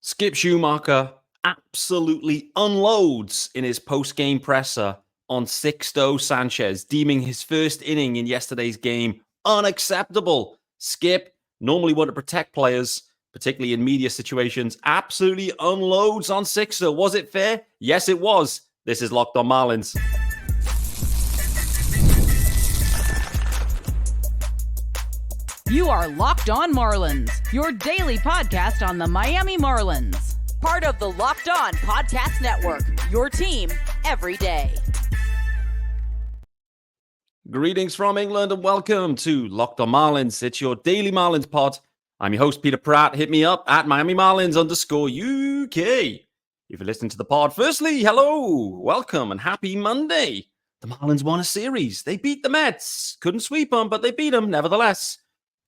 Skip Schumaker absolutely unloads in his post-game presser on Sixto Sanchez, deeming his first inning in yesterday's game unacceptable. Skip, normally want to protect players, particularly in media situations, absolutely unloads on Sixto. Was it fair? Yes, it was. This is Locked on Marlins. You are Locked on Marlins, your daily podcast on the Miami Marlins. Part of the Locked on Podcast Network, your team every day. Greetings from England and welcome to Locked on Marlins. It's your daily Marlins pod. I'm your host, Peter Pratt. Hit me up at Miami Marlins _UK. If you're listening to the pod, firstly, hello, welcome, and happy Monday. The Marlins won a series. They beat the Mets. Couldn't sweep them, but they beat them nevertheless.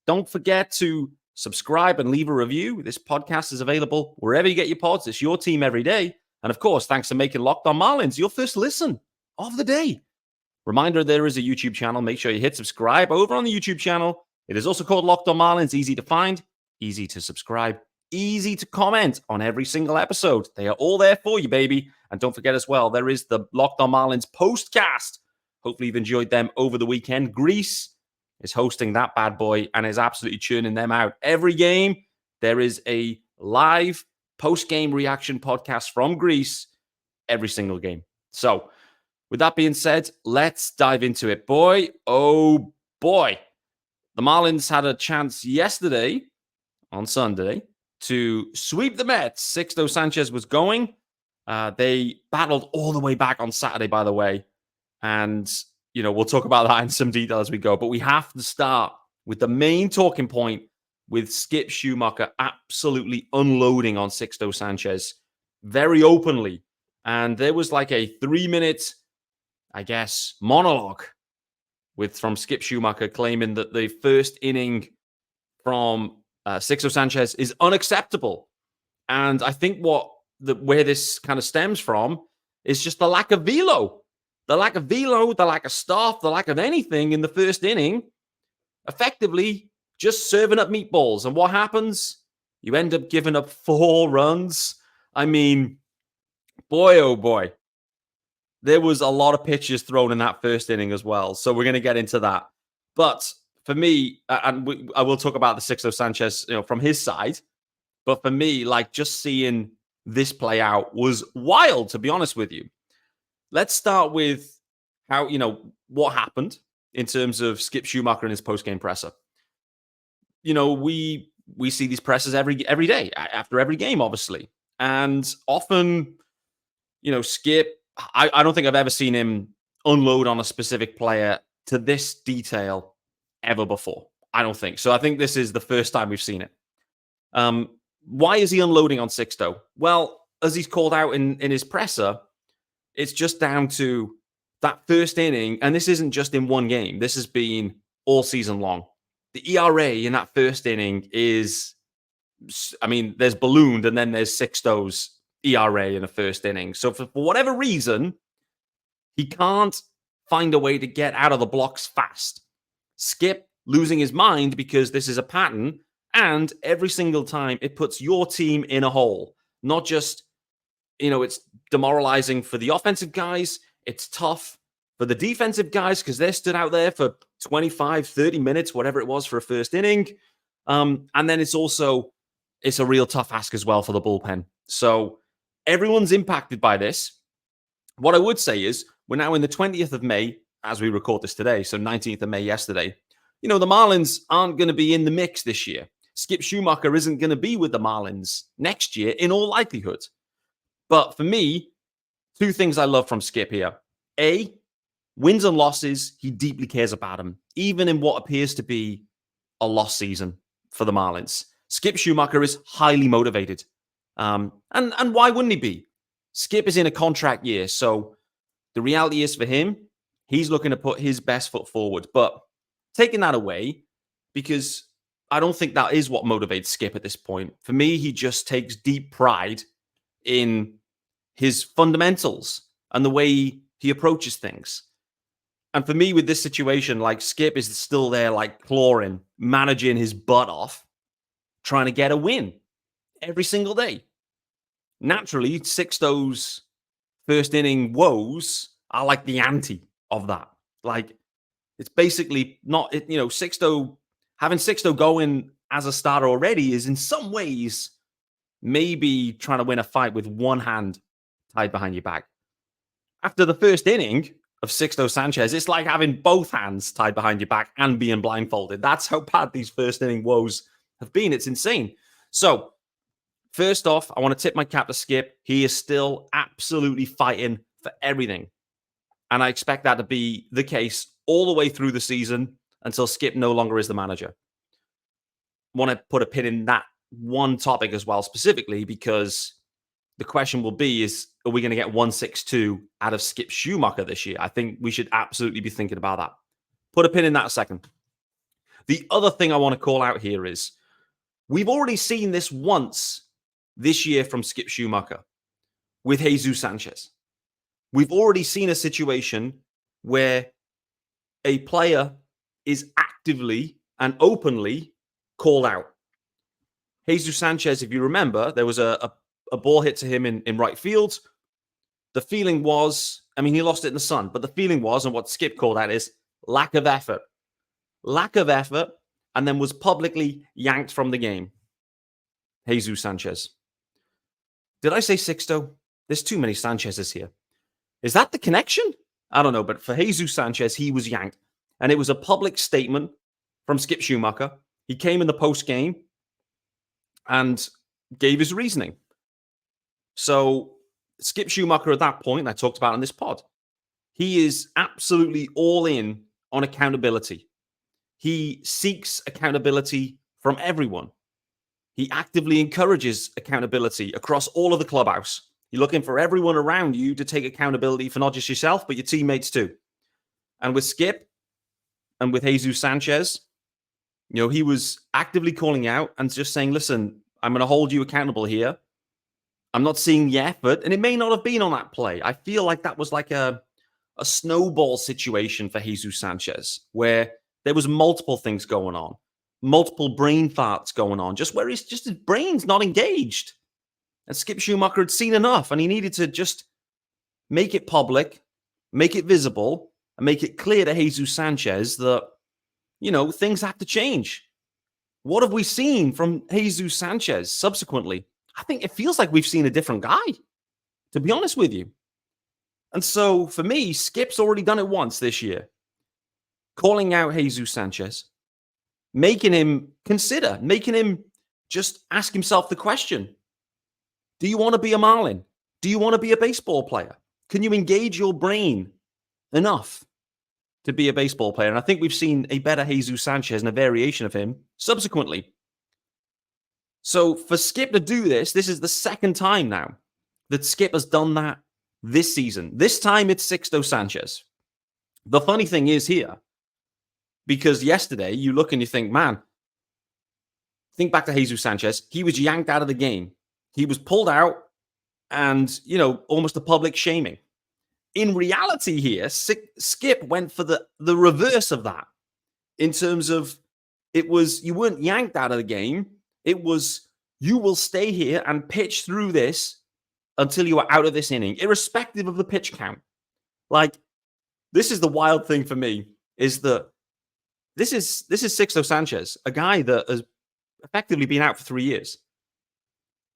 Don't forget to subscribe and leave a review. This podcast is available wherever you get your pods. It's your team every day. And of course, thanks for making Locked on Marlins your first listen of the day. Reminder, there is a YouTube channel. Make sure you hit subscribe over on the YouTube channel. It is also called Locked on Marlins. Easy to find, easy to subscribe, easy to comment on every single episode. They are all there for you, baby. And don't forget as well, there is the Locked on Marlins postcast. Hopefully you've enjoyed them over the weekend. Greece is hosting that bad boy and is absolutely churning them out. Every game, there is a live post-game reaction podcast from Greece every single game. So, with that being said, let's dive into it. Boy, oh boy. The Marlins had a chance yesterday, on Sunday, to sweep the Mets. Sixto Sanchez was going. They battled all the way back on Saturday, by the way. And we'll talk about that in some detail as we go. But we have to start with the main talking point with Skip Schumaker absolutely unloading on Sixto Sanchez very openly. And there was like a 3-minute, I guess, monologue from Skip Schumaker claiming that the first inning from Sixto Sanchez is unacceptable. And I think where this kind of stems from is just the lack of velo. The lack of velo, the lack of stuff, the lack of anything in the first inning, effectively just serving up meatballs. And what happens? You end up giving up 4 runs. I mean, boy, oh boy. There was a lot of pitches thrown in that first inning as well. So we're going to get into that. But for me, and I will talk about the Sixto Sanchez from his side. But for me, just seeing this play out was wild, to be honest with you. Let's start with how, what happened in terms of Skip Schumaker and his post-game presser. We see these pressers every day, after every game, obviously. And often, Skip, I don't think I've ever seen him unload on a specific player to this detail ever before. I don't think. So I think this is the first time we've seen it. Why is he unloading on Sixto? Well, as he's called out in his presser, it's just down to that first inning, and this isn't just in one game. This has been all season long. The ERA in that first inning is, there's ballooned, and then there's Sixto's ERA in the first inning. So for whatever reason, he can't find a way to get out of the blocks fast. Skip losing his mind because this is a pattern, and every single time it puts your team in a hole. Not just, it's demoralizing for the offensive guys. It's tough for the defensive guys because they're stood out there for 25, 30 minutes, whatever it was for a first inning. And then it's a real tough ask as well for the bullpen. So everyone's impacted by this. What I would say is we're now in the 20th of May as we record this today. So 19th of May yesterday. The Marlins aren't going to be in the mix this year. Skip Schumaker isn't going to be with the Marlins next year in all likelihood. But for me, 2 things I love from Skip here. A, wins and losses, he deeply cares about them, even in what appears to be a lost season for the Marlins. Skip Schumaker is highly motivated. And why wouldn't he be? Skip is in a contract year, so the reality is for him, he's looking to put his best foot forward. But taking that away, because I don't think that is what motivates Skip at this point. For me, he just takes deep pride in his fundamentals and the way he approaches things. And for me, with this situation, Skip is still there, clawing, managing his butt off, trying to get a win every single day. naturally, Sixto's first inning woes are like the ante of that. Like, it's basically not, Sixto, having Sixto going as a starter already is in some ways maybe trying to win a fight with one hand tied behind your back. After the first inning of Sixto Sanchez, it's like having both hands tied behind your back and being blindfolded. That's how bad these first inning woes have been. It's insane. So, first off, I want to tip my cap to Skip. He is still absolutely fighting for everything. And I expect that to be the case all the way through the season until Skip no longer is the manager. I want to put a pin in that one topic as well, specifically because the question will be are we going to get 162 out of Skip Schumaker this year? I think we should absolutely be thinking about that. Put a pin in that a second. The other thing I want to call out here is we've already seen this once this year from Skip Schumaker with Jesus Sanchez. We've already seen a situation where a player is actively and openly called out. Jesus Sanchez, if you remember, there was a ball hit to him in right field. The feeling was, he lost it in the sun, but the feeling was, and what Skip called out is lack of effort. Lack of effort, and then was publicly yanked from the game. Jesus Sanchez. Did I say Sixto? There's too many Sanchez's here. Is that the connection? I don't know, but for Jesus Sanchez, he was yanked. And it was a public statement from Skip Schumaker. He came in the post-game and gave his reasoning. So Skip Schumaker at that point, I talked about on this pod, he is absolutely all in on accountability. He seeks accountability from everyone. He actively encourages accountability across all of the clubhouse. You're looking for everyone around you to take accountability for not just yourself, but your teammates too. And with Skip and with Jesus Sanchez, he was actively calling out and just saying, listen, I'm going to hold you accountable here. I'm not seeing the effort, and it may not have been on that play. I feel like that was like a snowball situation for Jesus Sanchez, where there was multiple things going on, multiple brain farts going on, just where his brain's not engaged. And Skip Schumaker had seen enough, and he needed to just make it public, make it visible, and make it clear to Jesus Sanchez that, things have to change. What have we seen from Jesus Sanchez subsequently? I think it feels like we've seen a different guy, to be honest with you. And so for me, Skip's already done it once this year, calling out Jesus Sanchez, making him just ask himself the question, do you want to be a Marlin? Do you want to be a baseball player? Can you engage your brain enough to be a baseball player? And I think we've seen a better Jesus Sanchez and a variation of him subsequently. So for Skip to do this is the second time now that Skip has done that this season. This time it's Sixto Sanchez. The funny thing is here, because yesterday you look and you think, man, think back to Jesus Sanchez. He was yanked out of the game. He was pulled out and, almost a public shaming. In reality here, Skip went for the reverse of that in terms of you weren't yanked out of the game. It was, you will stay here and pitch through this until you are out of this inning, irrespective of the pitch count. Like, this is the wild thing for me, is that this is Sixto Sanchez, a guy that has effectively been out for 3 years.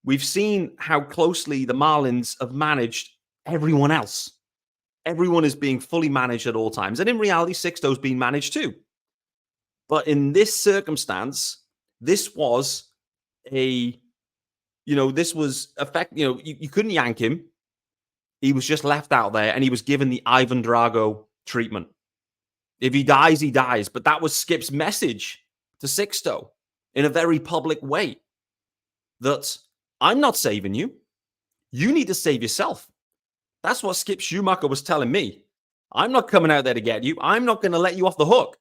We've seen how closely the Marlins have managed everyone else. Everyone is being fully managed at all times. And in reality, Sixto's being managed too. But in this circumstance, this was you couldn't yank him. He was just left out there and he was given the Ivan Drago treatment. If he dies, he dies. But that was Skip's message to Sixto in a very public way, that I'm not saving you. You need to save yourself. That's what Skip Schumaker was telling me. I'm not coming out there to get you. I'm not going to let you off the hook.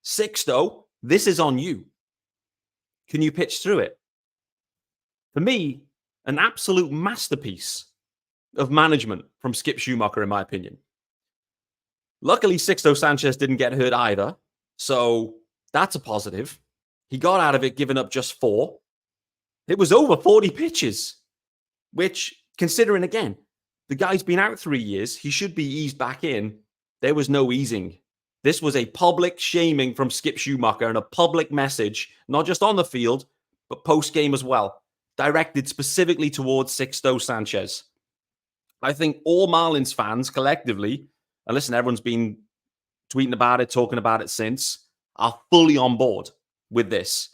Sixto, this is on you. Can you pitch through it? For me, an absolute masterpiece of management from Skip Schumaker, in my opinion. Luckily, Sixto Sanchez didn't get hurt either, so that's a positive. He got out of it giving up just 4. It was over 40 pitches. which, considering again, the guy's been out 3 years, he should be eased back in. There was no easing. This was a public shaming from Skip Schumaker and a public message, not just on the field, but post-game as well, directed specifically towards Sixto Sanchez. I think all Marlins fans collectively, and listen, everyone's been tweeting about it, talking about it since, are fully on board with this.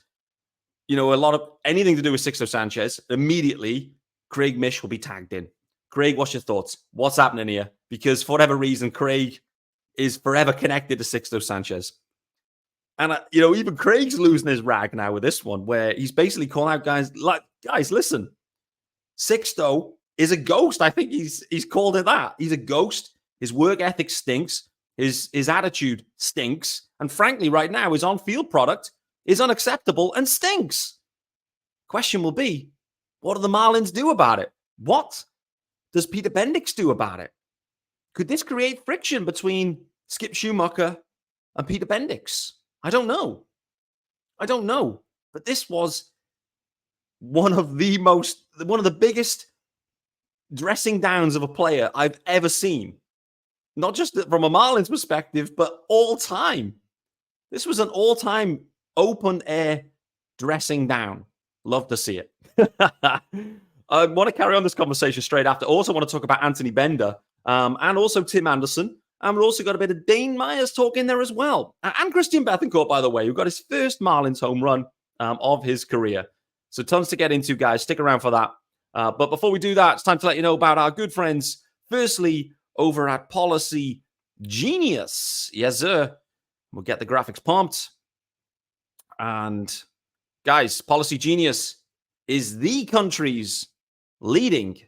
A lot of anything to do with Sixto Sanchez, immediately, Craig Mish will be tagged in. Craig, what's your thoughts? What's happening here? Because for whatever reason, Craig is forever connected to Sixto Sanchez. And, even Craig's losing his rag now with this one, where he's basically calling out guys, listen, Sixto is a ghost. I think he's called it that. He's a ghost. His work ethic stinks. His attitude stinks. And frankly, right now, his on-field product is unacceptable and stinks. Question will be, what do the Marlins do about it? What does Peter Bendix do about it? Could this create friction between Skip Schumaker and Peter Bendix? I don't know. But this was one of the biggest dressing downs of a player I've ever seen. Not just from a Marlins perspective, but all time. This was an all-time open-air dressing down. Love to see it. I want to carry on this conversation straight after. Also want to talk about Anthony Bender and also Tim Anderson. And we've also got a bit of Dane Myers talk in there as well. And Christian Bethancourt, by the way, who got his first Marlins home run of his career. So tons to get into, guys. Stick around for that. But before we do that, it's time to let you know about our good friends. Firstly, over at Policygenius. Yes, sir. We'll get the graphics pumped. And guys, Policygenius is the country's leading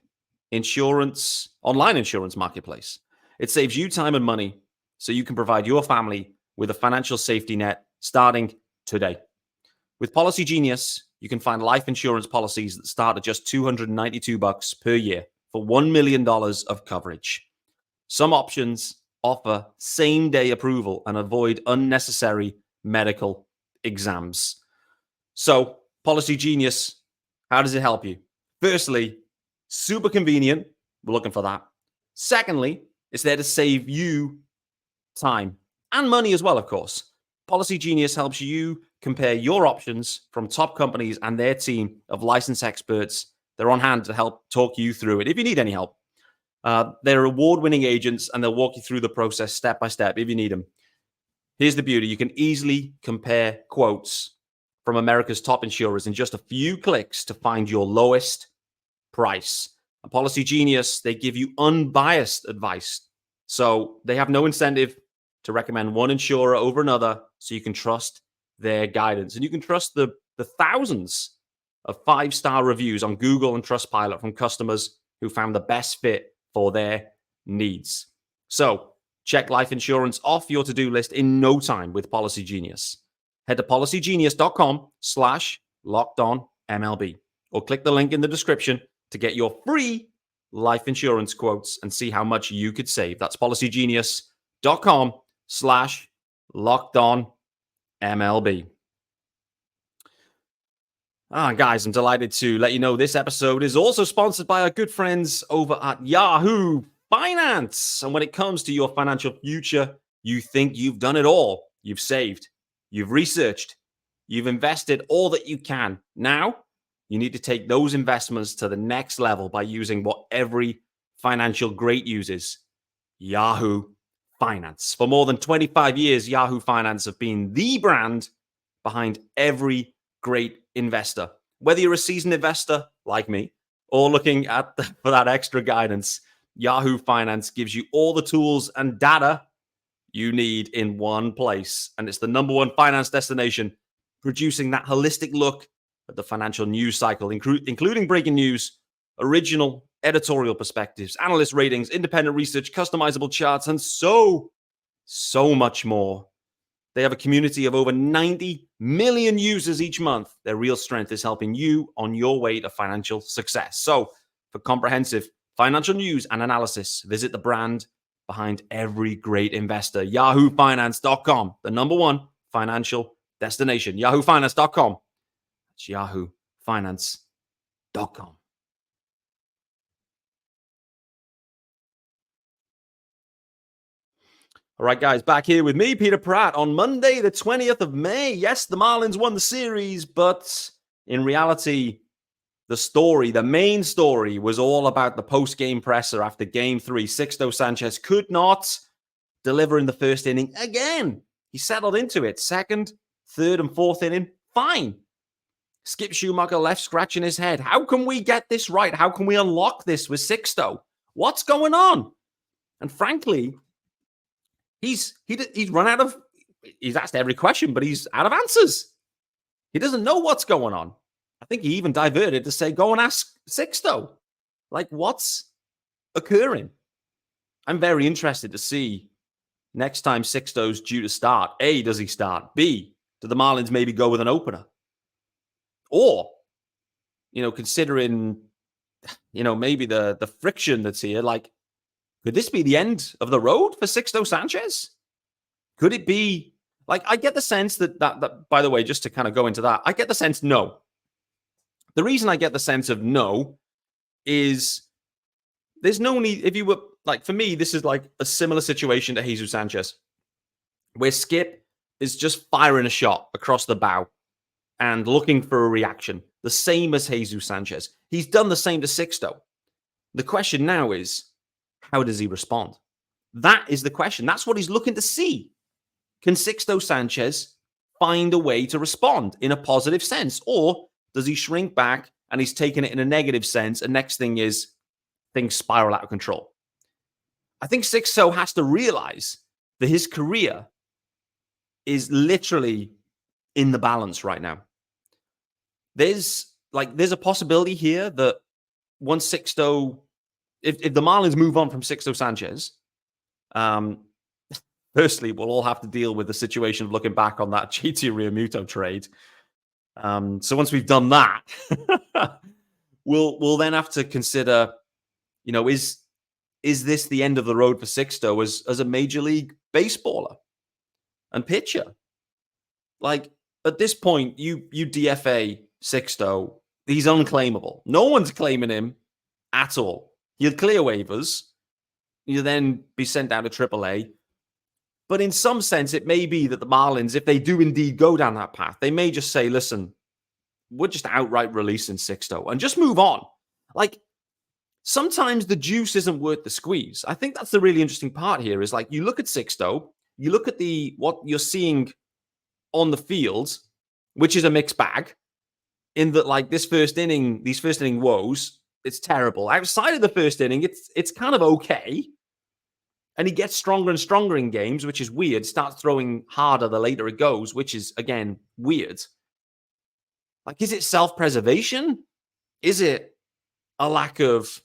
online insurance marketplace. It saves you time and money so you can provide your family with a financial safety net starting today. With Policygenius, you can find life insurance policies that start at just $292 per year for $1 million of coverage. Some options offer same-day approval and avoid unnecessary medical exams. So, Policygenius, how does it help you? Firstly, super convenient. We're looking for that. Secondly, it's there to save you time and money as well, of course. Policygenius helps you compare your options from top companies and their team of licensed experts. They're on hand to help talk you through it if you need any help. They're award-winning agents, and they'll walk you through the process step by step if you need them. Here's the beauty. You can easily compare quotes from America's top insurers in just a few clicks to find your lowest price. At Policygenius, they give you unbiased advice. So they have no incentive to recommend one insurer over another, so you can trust their guidance. And you can trust the thousands of 5-star reviews on Google and Trustpilot from customers who found the best fit for their needs. So check life insurance off your to-do list in no time with Policygenius. Head to policygenius.com/lockedonmlb or click the link in the description to get your free life insurance quotes and see how much you could save. That's policygenius.com/lockedonmlb. Guys, I'm delighted to let you know this episode is also sponsored by our good friends over at Yahoo Finance. And when it comes to your financial future, you think you've done it all. You've saved, you've researched, you've invested all that you can. Now, you need to take those investments to the next level by using what every financial great uses, Yahoo Finance. For more than 25 years, Yahoo Finance have been the brand behind every great investor. Whether you're a seasoned investor like me or looking for that extra guidance, Yahoo Finance gives you all the tools and data you need in one place. And it's the number one finance destination, producing that holistic look at the financial news cycle, including breaking news, original editorial perspectives, analyst ratings, independent research, customizable charts, and so much more. They have a community of over 90 million users each month. Their real strength is helping you on your way to financial success. So, for comprehensive financial news and analysis, visit the brand behind every great investor, yahoofinance.com, the number one financial destination, yahoofinance.com. It's yahoofinance.com. All right, guys, back here with me, Peter Pratt, on Monday, the 20th of May. Yes, the Marlins won the series, but in reality, the main story was all about the post-game presser after Game 3. Sixto Sanchez could not deliver in the first inning again. He settled into it. Second, third, and fourth inning, fine. Skip Schumaker left scratching his head. How can we get this right? How can we unlock this with Sixto? What's going on? And frankly, he's run out of, he's asked every question, but he's out of answers. He doesn't know what's going on. I think he even diverted to say, go and ask Sixto. Like, what's occurring? I'm very interested to see next time Sixto's due to start. A, does he start? B, do the Marlins maybe go with an opener? Or, considering, maybe the friction that's here, like, could this be the end of the road for Sixto Sanchez? Could it be, like, I get the sense that, by the way, just to kind of go into that, I get the sense no. The reason I get the sense of no is there's no need, if you were, like, for me, this is like a similar situation to Jesus Sanchez, where Skip is just firing a shot across the bow and looking for a reaction, the same as Jesus Sanchez. He's done the same to Sixto. The question now is, how does he respond? That is the question. That's what he's looking to see. Can Sixto Sanchez find a way to respond in a positive sense? Or does he shrink back and he's taking it in a negative sense? And next thing is things spiral out of control. I think Sixto has to realize that his career is literally in the balance right now. There's a possibility here that once Sixto, if the Marlins move on from Sixto Sanchez, firstly, we'll all have to deal with the situation of looking back on that JT Realmuto trade. So once we've done that, we'll then have to consider, is this the end of the road for Sixto as a Major League baseballer and pitcher? Like, at this point, you DFA Sixto, he's unclaimable. No one's claiming him at all. You'd clear waivers. You then be sent down to AAA. But in some sense, it may be that the Marlins, if they do indeed go down that path, they may just say, listen, we're just outright releasing Sixto and just move on. Like, sometimes the juice isn't worth the squeeze. I think that's the really interesting part here is, like, you look at Sixto, you look at what you're seeing on the field, which is a mixed bag, in that, like, these first inning woes, it's terrible. Outside of the first inning, it's kind of okay. And he gets stronger and stronger in games, which is weird. Starts throwing harder the later it goes, which is, again, weird. Like, is it self-preservation? Is it a lack of,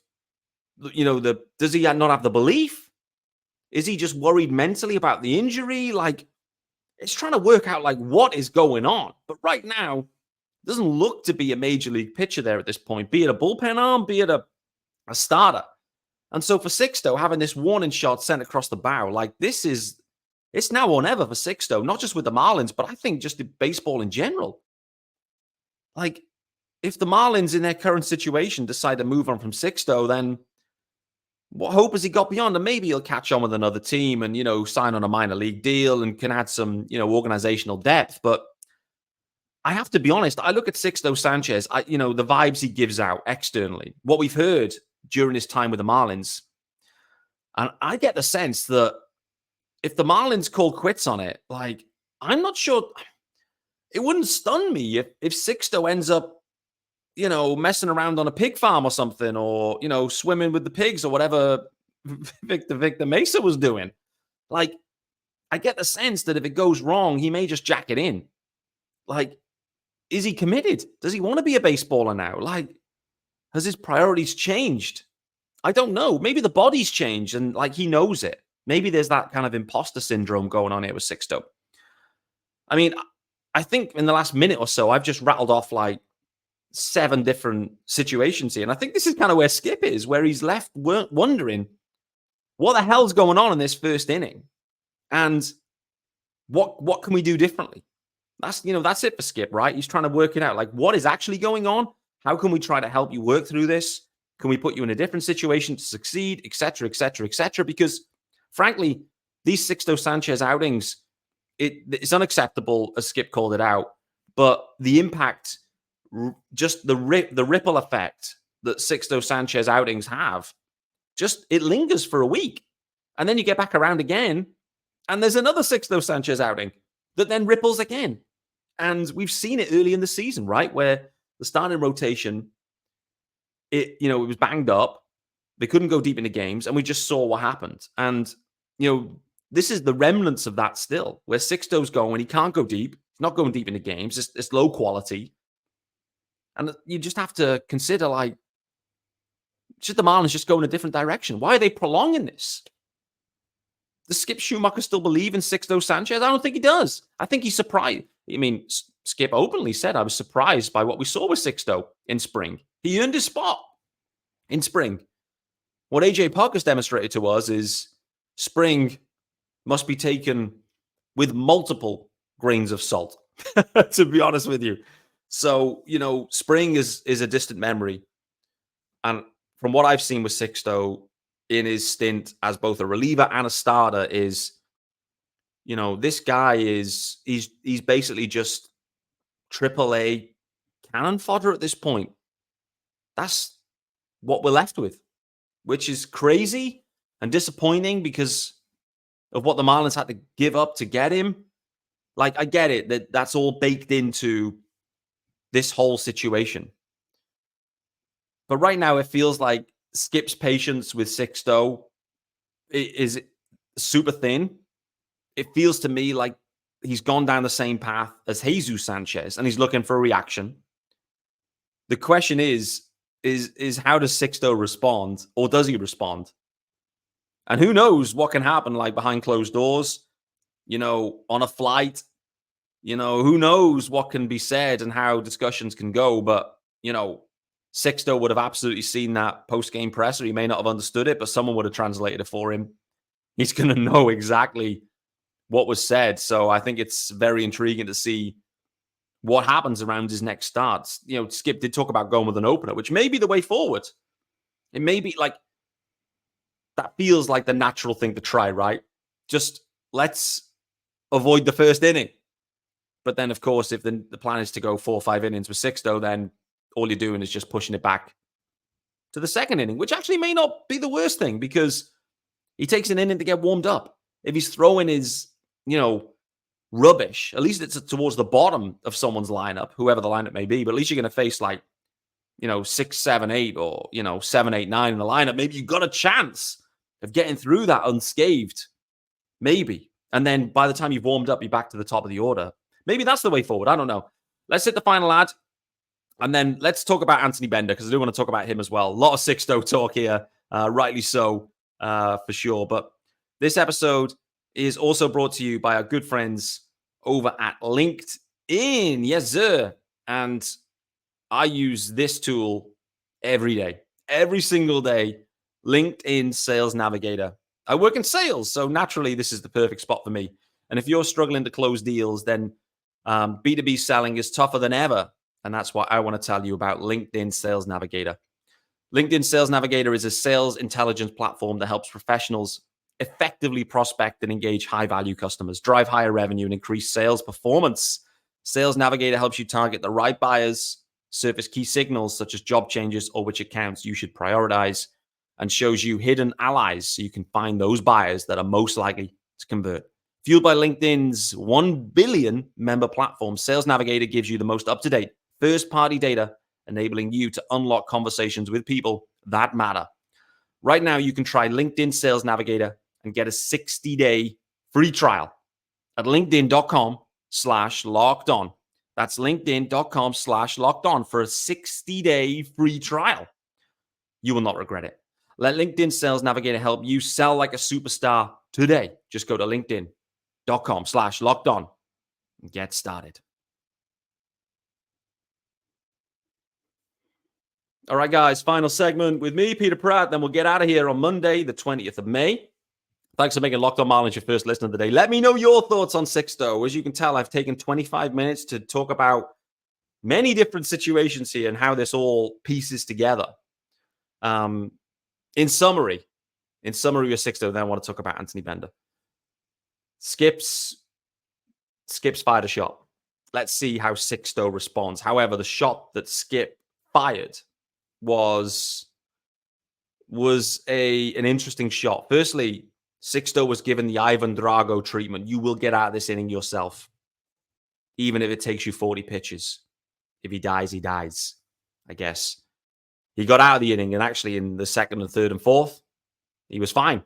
does he not have the belief? Is he just worried mentally about the injury? Like, it's trying to work out, like, what is going on. But right now, it doesn't look to be a Major League pitcher there at this point, be it a bullpen arm, be it a starter. And so for Sixto, having this warning shot sent across the bow, like, it's now or never for Sixto, not just with the Marlins, but I think just in baseball in general. Like, if the Marlins in their current situation decide to move on from Sixto, then what hope has he got beyond? And maybe he'll catch on with another team and, sign on a minor league deal and can add some, organizational depth. But I have to be honest, I look at Sixto Sanchez, the vibes he gives out externally, what we've heard during his time with the Marlins. And I get the sense that if the Marlins call quits on it, like, I'm not sure, it wouldn't stun me if Sixto ends up, messing around on a pig farm or something, or, swimming with the pigs or whatever Victor Mesa was doing. Like, I get the sense that if it goes wrong, he may just jack it in. Like, is he committed? Does he want to be a baseballer now? Like, has his priorities changed? I don't know. Maybe the body's changed and, like, he knows it. Maybe there's that kind of imposter syndrome going on here with Sixto. I mean, I think in the last minute or so, I've just rattled off like 7 different situations here. And I think this is kind of where Skip is, where he's left wondering what the hell's going on in this first inning and what can we do differently? That's it for Skip, right? He's trying to work it out. Like, what is actually going on? How can we try to help you work through this? Can we put you in a different situation to succeed, et cetera, et cetera, et cetera? Because frankly, these Sixto Sanchez outings, it's unacceptable, as Skip called it out, but the impact, just the ripple effect that Sixto Sanchez outings have, just it lingers for a week. And then you get back around again, and there's another Sixto Sanchez outing that then ripples again. And we've seen it early in the season, right? Where the starting rotation, it was banged up. They couldn't go deep into games, and we just saw what happened. And, this is the remnants of that still, where Sixto's going, he can't go deep. He's not going deep into games. It's low quality. And you just have to consider, should the Marlins just go in a different direction? Why are they prolonging this? Does Skip Schumaker still believe in Sixto Sanchez? I don't think he does. I think he's surprised. I mean, Skip openly said, I was surprised by what we saw with Sixto in spring. He earned his spot in spring. What AJ Parker's demonstrated to us is spring must be taken with multiple grains of salt, to be honest with you. So, spring is a distant memory. And from what I've seen with Sixto in his stint as both a reliever and a starter is, this guy he's basically just AAA cannon fodder at this point. That's what we're left with, which is crazy and disappointing because of what the Marlins had to give up to get him. I get it, that's all baked into this whole situation. But right now, it feels like Skip's patience with Sixto is super thin. It feels to me like he's gone down the same path as Jesus Sanchez, and he's looking for a reaction. The question is how does Sixto respond, or does he respond? And who knows what can happen, behind closed doors, on a flight, who knows what can be said and how discussions can go. But, Sixto would have absolutely seen that post-game presser. He may not have understood it, but someone would have translated it for him. He's going to know exactly what was said. So I think it's very intriguing to see what happens around his next starts. Skip did talk about going with an opener, which may be the way forward. It may be that feels like the natural thing to try, right? Just let's avoid the first inning. But then, of course, if the plan is to go 4 or 5 innings with Sixto, then all you're doing is just pushing it back to the second inning, which actually may not be the worst thing because he takes an inning to get warmed up. If he's throwing his, rubbish, at least it's towards the bottom of someone's lineup, whoever the lineup may be, but at least you're going to face 6, 7, 8 or, 7, 8, 9 in the lineup. Maybe you've got a chance of getting through that unscathed. Maybe. And then by the time you've warmed up, you're back to the top of the order. Maybe that's the way forward. I don't know. Let's hit the final ad. And then let's talk about Anthony Bender, because I do want to talk about him as well. A lot of Sixto talk here, rightly so, for sure. But this episode is also brought to you by our good friends over at LinkedIn. Yes, sir. And I use this tool every day, every single day. LinkedIn Sales Navigator. I work in sales, so naturally this is the perfect spot for me. And if you're struggling to close deals, then B2B selling is tougher than ever. And that's why I want to tell you about LinkedIn Sales Navigator. LinkedIn Sales Navigator is a sales intelligence platform that helps professionals effectively prospect and engage high-value customers, drive higher revenue, and increase sales performance. Sales Navigator helps you target the right buyers, surface key signals such as job changes or which accounts you should prioritize, and shows you hidden allies so you can find those buyers that are most likely to convert. Fueled by LinkedIn's 1 billion member platform, Sales Navigator gives you the most up-to-date first-party data, enabling you to unlock conversations with people that matter. Right now, you can try LinkedIn Sales Navigator and get a 60-day free trial at linkedin.com/lockedon. That's linkedin.com/lockedon for a 60-day free trial. You will not regret it. Let LinkedIn Sales Navigator help you sell like a superstar today. Just go to linkedin.com/lockedon and get started. All right, guys, final segment with me, Peter Pratt. Then we'll get out of here on Monday, the 20th of May. Thanks for making Locked On Marlins your first listen of the day. Let me know your thoughts on Sixto. As you can tell, I've taken 25 minutes to talk about many different situations here and how this all pieces together. In summary with Sixto, then I want to talk about Anthony Bender. Skip's fired a shot. Let's see how Sixto responds. However, the shot that Skip fired was an interesting shot. Firstly, Sixto was given the Ivan Drago treatment. You will get out of this inning yourself, even if it takes you 40 pitches. If he dies, he dies, I guess. He got out of the inning, and actually in the second and third and fourth, he was fine.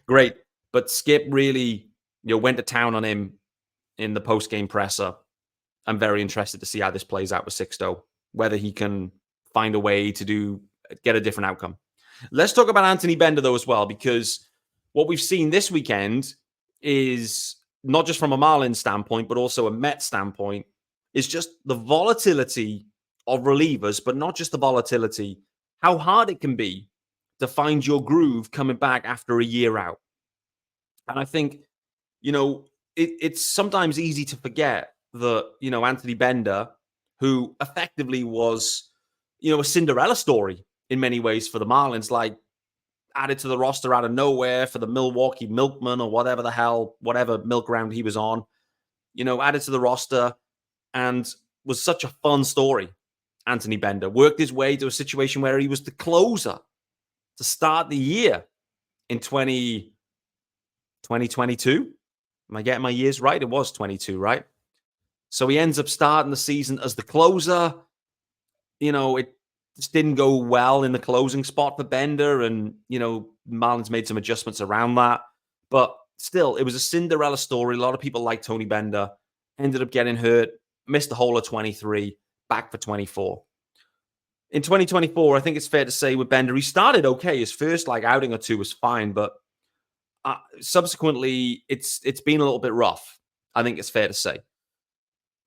Great. But Skip really went to town on him in the post-game presser. I'm very interested to see how this plays out with Sixto, whether he can find a way to get a different outcome. Let's talk about Anthony Bender, though, as well, because what we've seen this weekend is not just from a Marlins standpoint, but also a Mets standpoint, is just the volatility of relievers, but not just the volatility, how hard it can be to find your groove coming back after a year out. And I think, it's sometimes easy to forget that, Anthony Bender, who effectively was, a Cinderella story in many ways for the Marlins, like added to the roster out of nowhere for the Milwaukee Milkman or whatever milk round he was on, added to the roster and was such a fun story. Anthony Bender worked his way to a situation where he was the closer to start the year in 2022. Am I getting my years right? It was 22, right? So he ends up starting the season as the closer. It just didn't go well in the closing spot for Bender, and, Marlins made some adjustments around that. But still, it was a Cinderella story. A lot of people like Tony Bender. Ended up getting hurt, missed the whole of 23, back for 24. In 2024, I think it's fair to say with Bender, he started okay. His first outing or two was fine, but subsequently, it's been a little bit rough. I think it's fair to say.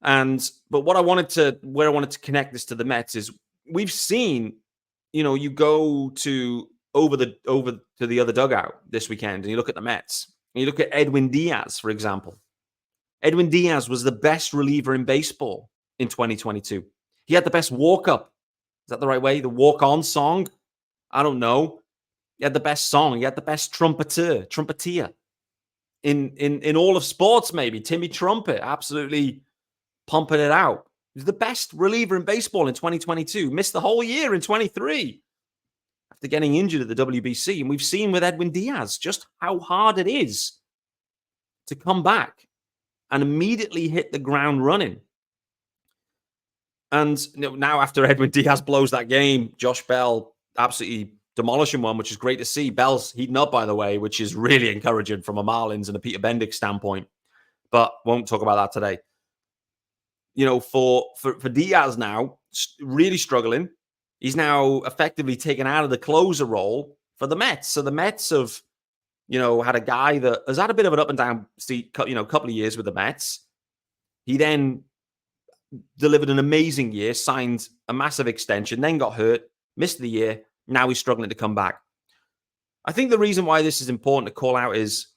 But where I wanted to connect this to the Mets is we've seen, you go over to the other dugout this weekend and you look at the Mets and you look at Edwin Diaz, for example. Edwin Diaz was the best reliever in baseball in 2022. He had the best walk-up. Is that the right way? The walk-on song? I don't know. He had the best song. He had the best trumpeter in all of sports, maybe. Timmy Trumpet, absolutely pumping it out. He was the best reliever in baseball in 2022. Missed the whole year in 23 after getting injured at the WBC. And we've seen with Edwin Diaz just how hard it is to come back and immediately hit the ground running. And now after Edwin Diaz blows that game, Josh Bell absolutely demolishing one, which is great to see. Bell's heating up, by the way, which is really encouraging from a Marlins and a Peter Bendick standpoint. But won't talk about that today. For Diaz now, really struggling. He's now effectively taken out of the closer role for the Mets. So the Mets have, had a guy that has had a bit of an up and down couple of years with the Mets. He then delivered an amazing year, signed a massive extension, then got hurt, missed the year. Now he's struggling to come back. I think the reason why this is important to call out is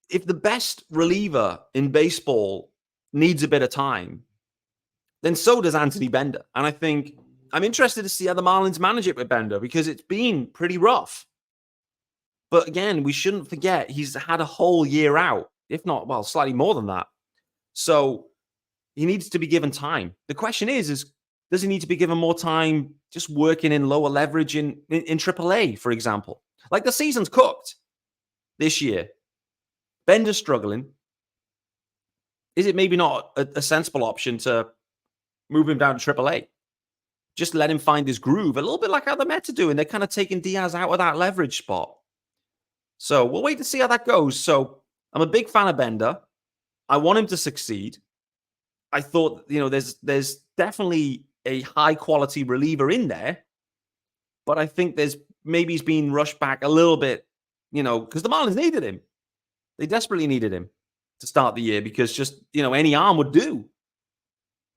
if the best reliever in baseball needs a bit of time, then so does Anthony Bender. And I think I'm interested to see how the Marlins manage it with Bender because it's been pretty rough. But again, we shouldn't forget he's had a whole year out, if not, slightly more than that. So he needs to be given time. The question is does he need to be given more time just working in lower leverage in AAA, for example? Like the season's cooked this year. Bender's struggling. Is it maybe not a sensible option to move him down to AAA? Just let him find his groove, a little bit like how the Mets are doing. They're kind of taking Diaz out of that leverage spot. So we'll wait to see how that goes. So I'm a big fan of Bender. I want him to succeed. I thought, there's definitely a high-quality reliever in there, but I think he's been rushed back a little bit, because the Marlins needed him. They desperately needed him to start the year because just, any arm would do.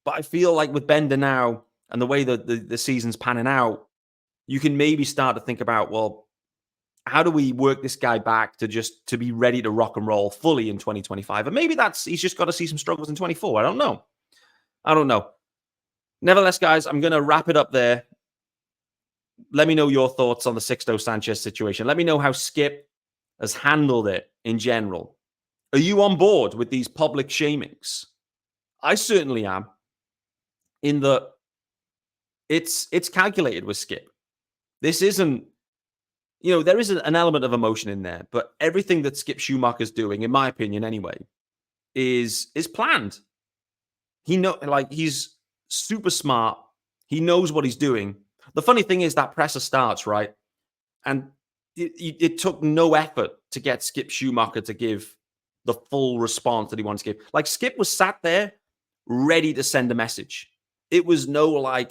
But I feel like with Bender now and the way that the season's panning out, you can maybe start to think about, well, how do we work this guy back to be ready to rock and roll fully in 2025? And maybe he's just got to see some struggles in 24. I don't know. Nevertheless, guys, I'm going to wrap it up there. Let me know your thoughts on the Sixto Sanchez situation. Let me know how Skip has handled it in general. Are you on board with these public shamings? I certainly am. In that it's calculated with Skip. This isn't, there is an element of emotion in there, but everything that Skip Schumaker's doing, in my opinion anyway, is planned. He's super smart. He knows what he's doing. The funny thing is that presser starts, right? And it took no effort to get Skip Schumaker to give the full response that he wanted to give. Like, Skip was sat there ready to send a message. It was no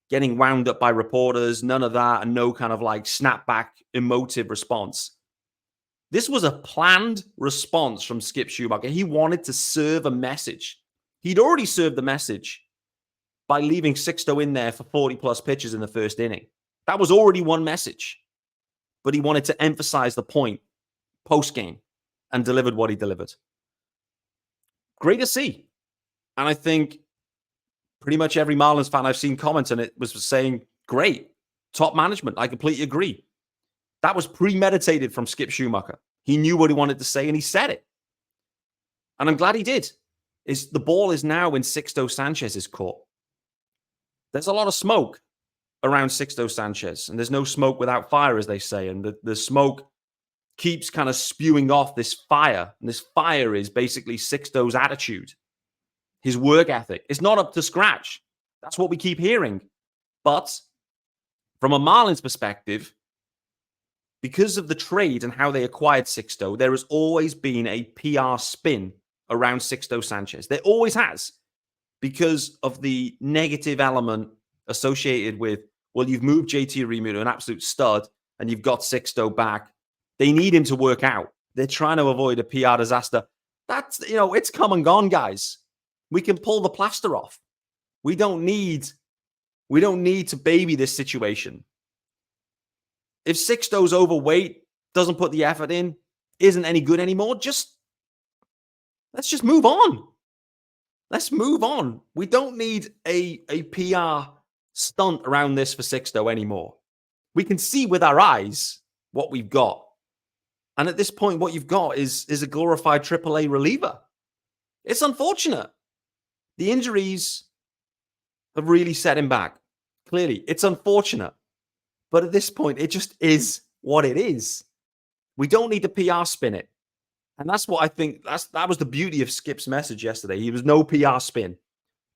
getting wound up by reporters, none of that, and no kind of snapback emotive response. This was a planned response from Skip Schumaker. He wanted to serve a message. He'd already served the message by leaving Sixto in there for 40-plus pitches in the first inning. That was already one message. But he wanted to emphasize the point post-game and delivered what he delivered. Great to see. And I think pretty much every Marlins fan I've seen comment on it was saying, great, top management. I completely agree. That was premeditated from Skip Schumaker. He knew what he wanted to say and he said it. And I'm glad he did. The ball is now in Sixto Sanchez's court. There's a lot of smoke around Sixto Sanchez, and there's no smoke without fire, as they say. And the smoke keeps kind of spewing off this fire. And this fire is basically Sixto's attitude, his work ethic. It's not up to scratch. That's what we keep hearing. But from a Marlins perspective, because of the trade and how they acquired Sixto, there has always been a PR spin around Sixto Sanchez. There always has, because of the negative element associated with, well, you've moved JT Realmuto to an absolute stud, and you've got Sixto back. They need him to work out. They're trying to avoid a PR disaster. That's, it's come and gone, guys. We can pull the plaster off. We don't need to baby this situation. If Sixto's overweight, doesn't put the effort in, isn't any good anymore, let's just move on. Let's move on. We don't need a PR stunt around this for Sixto anymore. We can see with our eyes what we've got. And at this point, what you've got is a glorified AAA reliever. It's unfortunate. The injuries have really set him back. Clearly, it's unfortunate. But at this point, it just is what it is. We don't need to PR spin it. And that's what I think, that was the beauty of Skip's message yesterday. He was no PR spin.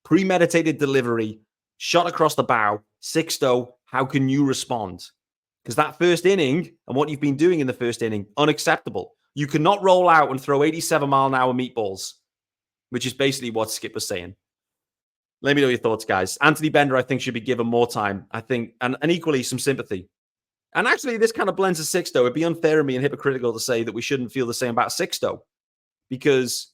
Premeditated delivery, shot across the bow. Sixto, how can you respond? Because that first inning and what you've been doing in the first inning, unacceptable. You cannot roll out and throw 87-mile-an-hour meatballs, which is basically what Skip was saying. Let me know your thoughts, guys. Anthony Bender, I think, should be given more time. I think, and equally some sympathy. And actually, this kind of blends to Sixto. It'd be unfair of me and hypocritical to say that we shouldn't feel the same about Sixto, because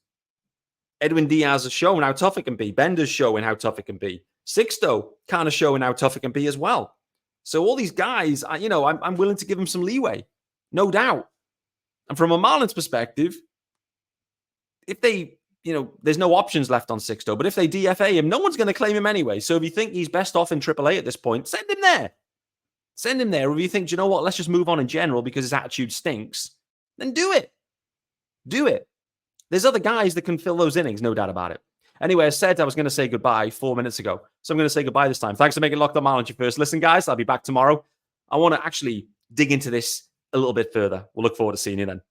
Edwin Diaz has shown how tough it can be. Bender's showing how tough it can be. Sixto kind of showing how tough it can be as well. So all these guys, I'm willing to give them some leeway, no doubt. And from a Marlins perspective, if they, there's no options left on Sixto, but if they DFA him, no one's going to claim him anyway. So if you think he's best off in AAA at this point, send him there. Send him there. Or if you think, you know what, let's just move on in general because his attitude stinks, then do it. Do it. There's other guys that can fill those innings, no doubt about it. Anyway, I said I was going to say goodbye 4 minutes ago, so I'm going to say goodbye this time. Thanks for making Locked On Marlins your first listen, guys. I'll be back tomorrow. I want to actually dig into this a little bit further. We'll look forward to seeing you then.